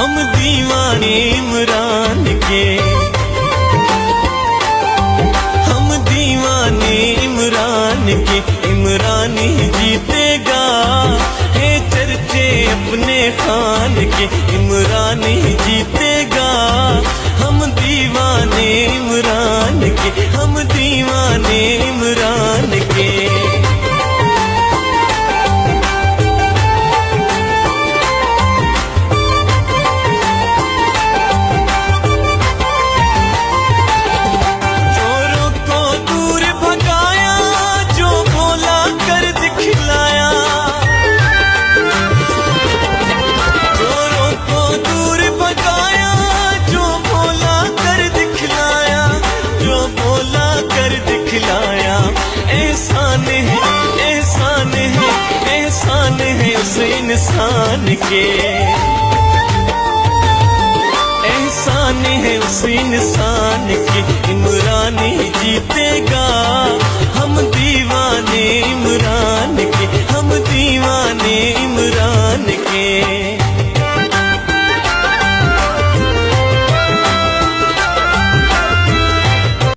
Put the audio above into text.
हम दीवाने इमरान के, हम दीवाने इमरान के। इमरान ही जीतेगा है चर्चे अपने खान के, इमरान ही जीतेगा। हम दीवाने इमरान के, हम दीवाने इमरान के। इंसान के एहसान है उस इंसान के। इमरान ही जीतेगा, हम दीवाने इमरान।